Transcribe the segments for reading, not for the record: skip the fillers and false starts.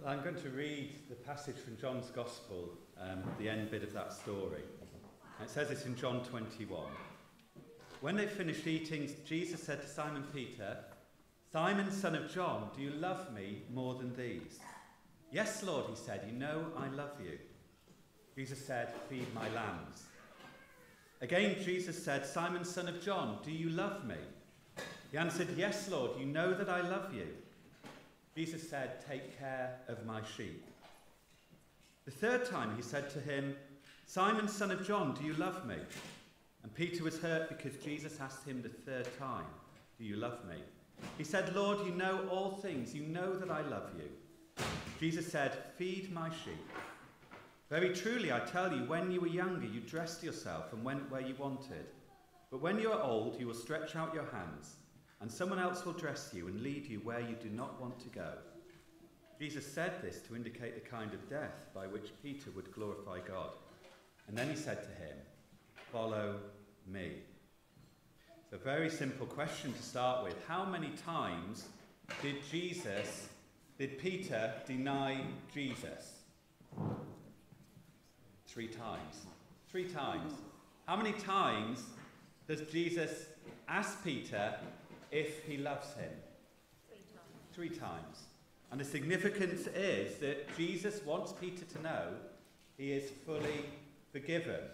I'm going to read the passage from John's Gospel, the end bit of that story. And it says this in John 21. When they finished eating, Jesus said to Simon Peter, "Simon, son of John, do you love me more than these?" "Yes, Lord," he said, "you know I love you." Jesus said, "Feed my lambs." Again, Jesus said, "Simon, son of John, do you love me?" He answered, "Yes, Lord, you know that I love you." Jesus said, "Take care of my sheep." The third time he said to him, "Simon, son of John, do you love me?" And Peter was hurt because Jesus asked him the third time, "Do you love me?" He said, "Lord, you know all things. You know that I love you." Jesus said, "Feed my sheep. Very truly, I tell you, when you were younger, you dressed yourself and went where you wanted. But when you are old, you will stretch out your hands, and someone else will dress you and lead you where you do not want to go." Jesus said this to indicate the kind of death by which Peter would glorify God. And then he said to him, "Follow me." It's a very simple question to start with. How many times did Peter deny Jesus? 3 times. 3 times. How many times does Jesus ask Peter if he loves him? 3 times. And the significance is that Jesus wants Peter to know he is fully forgiven.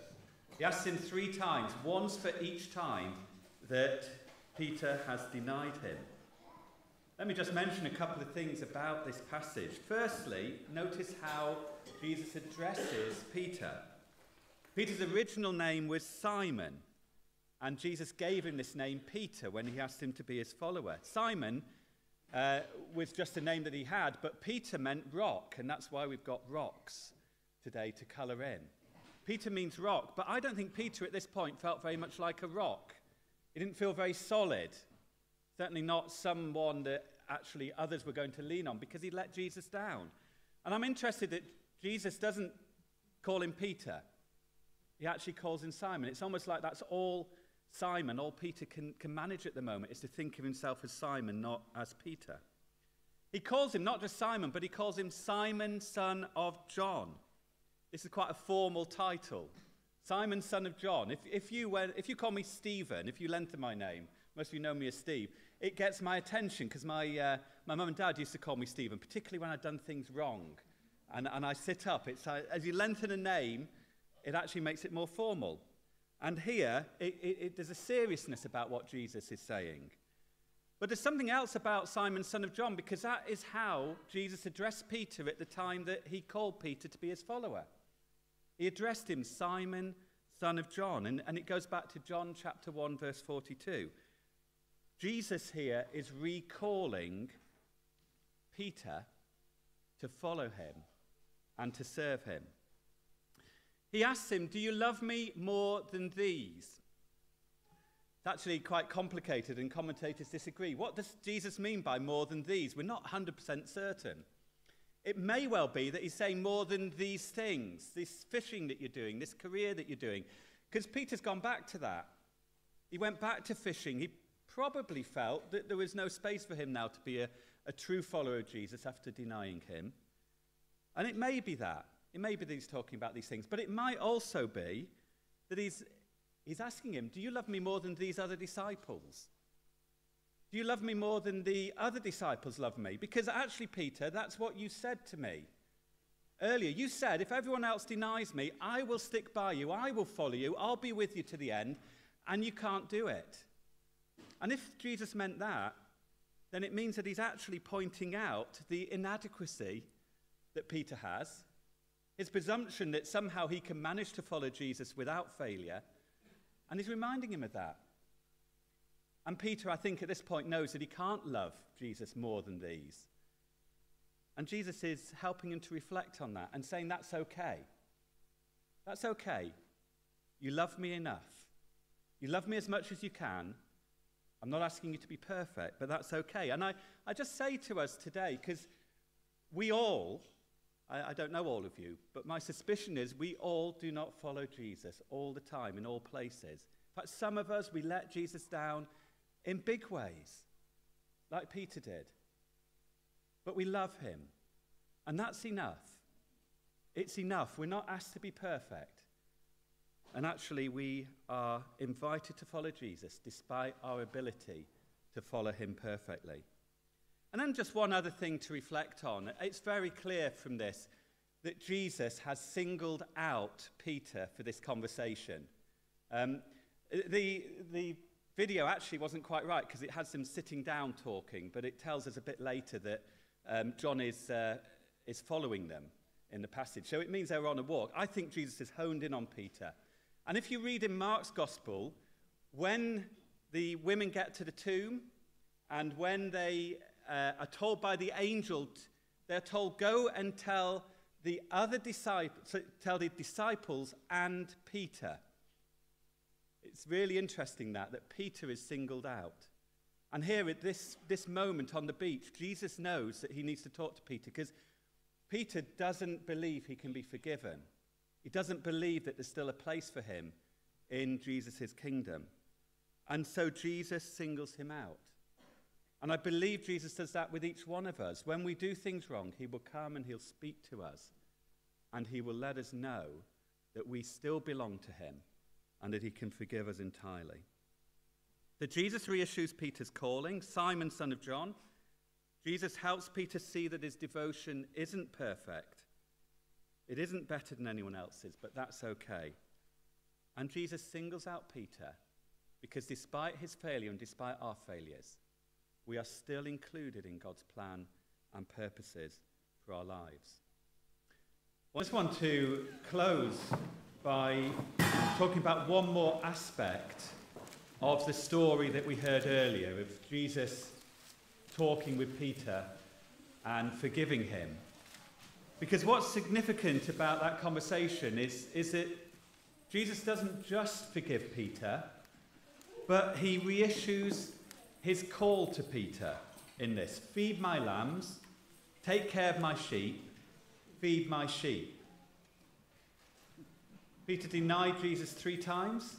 He asks him 3 times, once for each time that Peter has denied him. Let me just mention a couple of things about this passage. Firstly, notice how Jesus addresses Peter. Peter's original name was Simon, and Jesus gave him this name Peter when he asked him to be his follower. Simon was just a name that he had, but Peter meant rock, and that's why we've got rocks today to colour in. Peter means rock, but I don't think Peter at this point felt very much like a rock. He didn't feel very solid. Certainly not someone that actually others were going to lean on, because he let Jesus down. And I'm interested that Jesus doesn't call him Peter. He actually calls him Simon. It's almost like that's all Simon, all Peter can manage at the moment, is to think of himself as Simon, not as Peter. He calls him not just Simon, but he calls him Simon, son of John. This is quite a formal title. Simon, son of John. If you call me Stephen, if you lengthen my name, most of you know me as Steve, it gets my attention, because my mum and dad used to call me Stephen, particularly when I'd done things wrong. And I sit up. It's as you lengthen a name, it actually makes it more formal. And here, there's a seriousness about what Jesus is saying. But there's something else about Simon, son of John, because that is how Jesus addressed Peter at the time that he called Peter to be his follower. He addressed him, Simon, son of John. And it goes back to John chapter 1, verse 42. Jesus here is recalling Peter to follow him and to serve him. He asks him, "Do you love me more than these?" It's actually quite complicated, and commentators disagree. What does Jesus mean by more than these? We're not 100% certain. It may well be that he's saying more than these things, this fishing that you're doing, this career that you're doing, because Peter's gone back to that. He went back to fishing. He probably felt that there was no space for him now to be a true follower of Jesus after denying him. And it may be that. It may be that he's talking about these things, but it might also be that he's asking him, "Do you love me more than these other disciples? Do you love me more than the other disciples love me? Because actually, Peter, that's what you said to me earlier. You said, if everyone else denies me, I will stick by you, I will follow you, I'll be with you to the end, and you can't do it." And if Jesus meant that, then it means that he's actually pointing out the inadequacy that Peter has, his presumption that somehow he can manage to follow Jesus without failure, and he's reminding him of that. And Peter, I think, at this point knows that he can't love Jesus more than these. And Jesus is helping him to reflect on that and saying, that's okay. That's okay. You love me enough. You love me as much as you can. I'm not asking you to be perfect, but that's okay. And I just say to us today, because we all, I don't know all of you, but my suspicion is we all do not follow Jesus all the time in all places. In fact, some of us, we let Jesus down in big ways, like Peter did. But we love him. And that's enough. It's enough. We're not asked to be perfect. And actually, we are invited to follow Jesus despite our ability to follow him perfectly. And then just one other thing to reflect on. It's very clear from this that Jesus has singled out Peter for this conversation. The video actually wasn't quite right because it has them sitting down talking, but it tells us a bit later that John is following them in the passage. So it means they were on a walk. I think Jesus has honed in on Peter. And if you read in Mark's Gospel, when the women get to the tomb and when they are told by the angel, they're told, go and tell the disciples and Peter. It's really interesting that Peter is singled out. And here at this moment on the beach, Jesus knows that he needs to talk to Peter because Peter doesn't believe he can be forgiven. He doesn't believe that there's still a place for him in Jesus' kingdom. And so Jesus singles him out. And I believe Jesus does that with each one of us. When we do things wrong, he will come and he'll speak to us. And he will let us know that we still belong to him and that he can forgive us entirely. That Jesus reissues Peter's calling, Simon, son of John. Jesus helps Peter see that his devotion isn't perfect. It isn't better than anyone else's, but that's okay. And Jesus singles out Peter because despite his failure and despite our failures, we are still included in God's plan and purposes for our lives. I just want to close by talking about one more aspect of the story that we heard earlier of Jesus talking with Peter and forgiving him. Because what's significant about that conversation is that Jesus doesn't just forgive Peter, but he reissues his call to Peter in this. Feed my lambs, take care of my sheep, feed my sheep. Peter denied Jesus 3 times,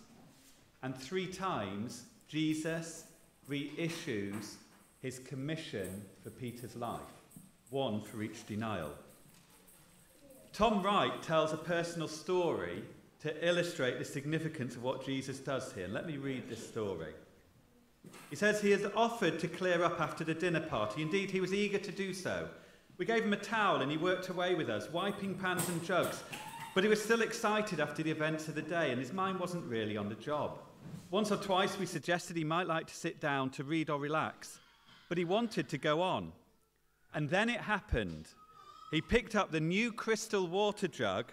and 3 times Jesus reissues his commission for Peter's life, 1 for each denial. Tom Wright tells a personal story to illustrate the significance of what Jesus does here. Let me read this story. He says he has offered to clear up after the dinner party. Indeed, he was eager to do so. We gave him a towel and he worked away with us, wiping pans and jugs. But he was still excited after the events of the day and his mind wasn't really on the job. Once or twice we suggested he might like to sit down to read or relax, but he wanted to go on. And then it happened. He picked up the new crystal water jug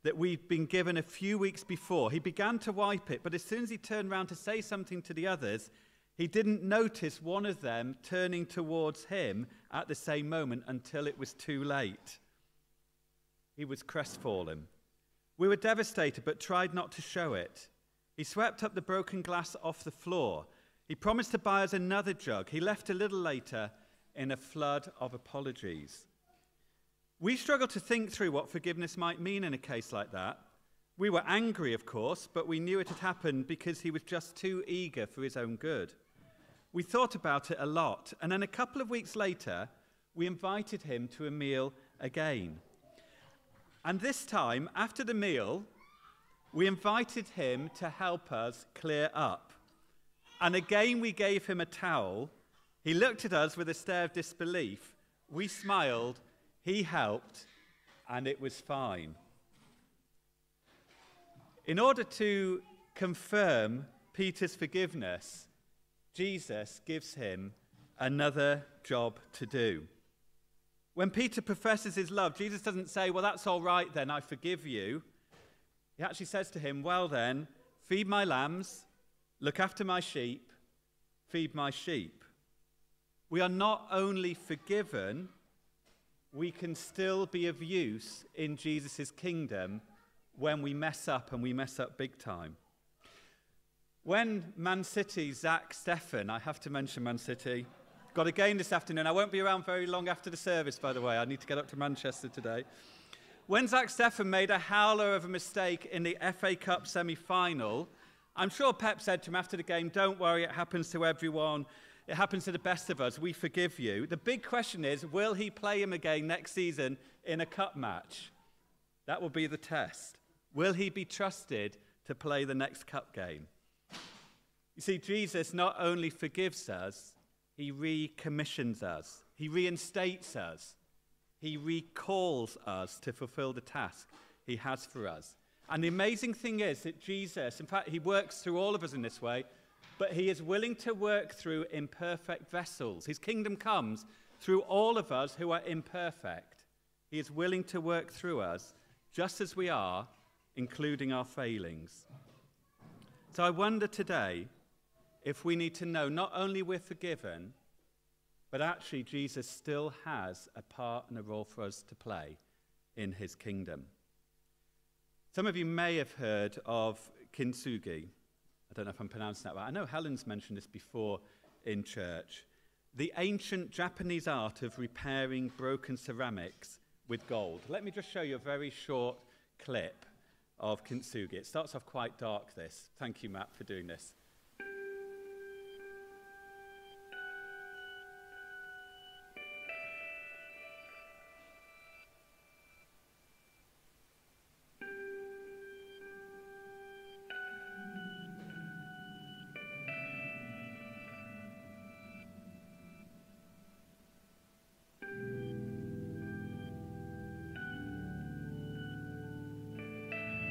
that we'd been given a few weeks before. He began to wipe it, but as soon as he turned round to say something to the others, he didn't notice one of them turning towards him at the same moment until it was too late. He was crestfallen. We were devastated, but tried not to show it. He swept up the broken glass off the floor. He promised to buy us another jug. He left a little later in a flood of apologies. We struggled to think through what forgiveness might mean in a case like that. We were angry, of course, but we knew it had happened because he was just too eager for his own good. We thought about it a lot, and then a couple of weeks later, we invited him to a meal again. And this time, after the meal, we invited him to help us clear up. And again, we gave him a towel. He looked at us with a stare of disbelief. We smiled, he helped, and it was fine. In order to confirm Peter's forgiveness, Jesus gives him another job to do. When Peter professes his love, Jesus doesn't say, well, that's all right then, I forgive you. He actually says to him, well then, feed my lambs, look after my sheep, feed my sheep. We are not only forgiven, we can still be of use in Jesus' kingdom when we mess up, and we mess up big time. When Man City, Zach Steffen, I have to mention Man City, got a game this afternoon. I won't be around very long after the service, by the way. I need to get up to Manchester today. When Zach Steffen made a howler of a mistake in the FA Cup semi-final, I'm sure Pep said to him after the game, don't worry, it happens to everyone. it happens to the best of us. We forgive you. The big question is, will he play him again next season in a cup match? That will be the test. Will he be trusted to play the next cup game? You see, Jesus not only forgives us, he recommissions us. He reinstates us. He recalls us to fulfill the task he has for us. And the amazing thing is that Jesus, in fact, he works through all of us in this way, but he is willing to work through imperfect vessels. His kingdom comes through all of us who are imperfect. He is willing to work through us just as we are, including our failings. So I wonder today if we need to know not only we're forgiven, but actually Jesus still has a part and a role for us to play in his kingdom. Some of you may have heard of kintsugi. I don't know if I'm pronouncing that right. I know Helen's mentioned this before in church. The ancient Japanese art of repairing broken ceramics with gold. Let me just show you a very short clip of kintsugi. It starts off quite dark, this. Thank you, Matt, for doing this.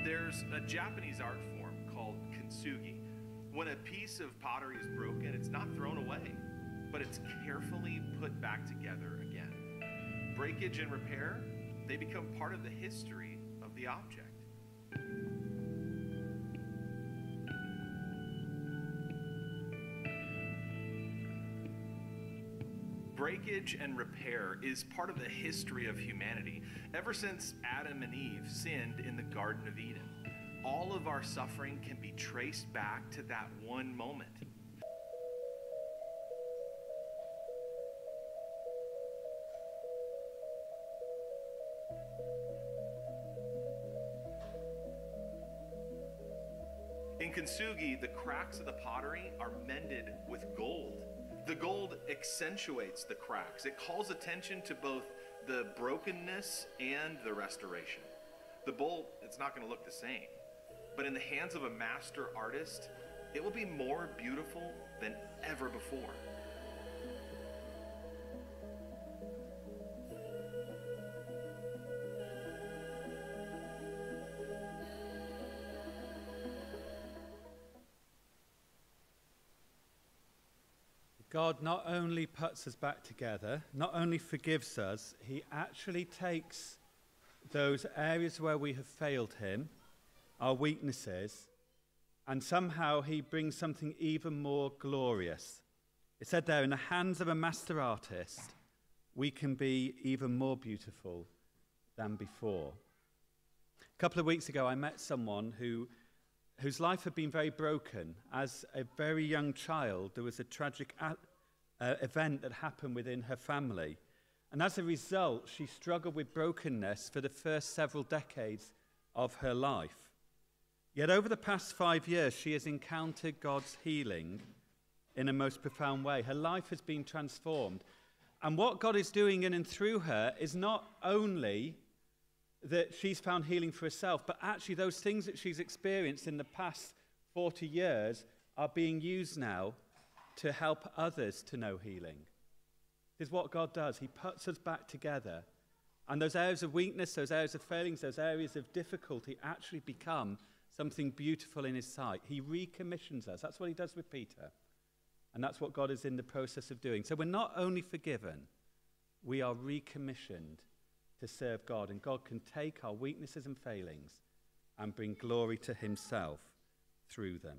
There's a Japanese art form called kintsugi. When a piece of pottery is broken, it's not thrown away, but it's carefully put back together again. Breakage and repair, they become part of the history of the object. Breakage and repair is part of the history of humanity. Ever since Adam and Eve sinned in the Garden of Eden, all of our suffering can be traced back to that one moment. In kintsugi, the cracks of the pottery are mended with gold. The gold accentuates the cracks. It calls attention to both the brokenness and the restoration. The bowl, it's not going to look the same, but in the hands of a master artist, it will be more beautiful than ever before. God not only puts us back together, not only forgives us, he actually takes those areas where we have failed him, our weaknesses, and somehow he brings something even more glorious. It said there, in the hands of a master artist, we can be even more beautiful than before. A couple of weeks ago, I met someone whose life had been very broken. As a very young child, there was a tragic event that happened within her family. And as a result, she struggled with brokenness for the first several decades of her life. Yet over the past 5 years, she has encountered God's healing in a most profound way. Her life has been transformed. And what God is doing in and through her is not only that she's found healing for herself, but actually those things that she's experienced in the past 40 years are being used now to help others to know healing. This is what God does. He puts us back together. And those areas of weakness, those areas of failings, those areas of difficulty actually become something beautiful in his sight. He recommissions us. That's what he does with Peter. And that's what God is in the process of doing. So we're not only forgiven, we are recommissioned to serve God, and God can take our weaknesses and failings and bring glory to himself through them.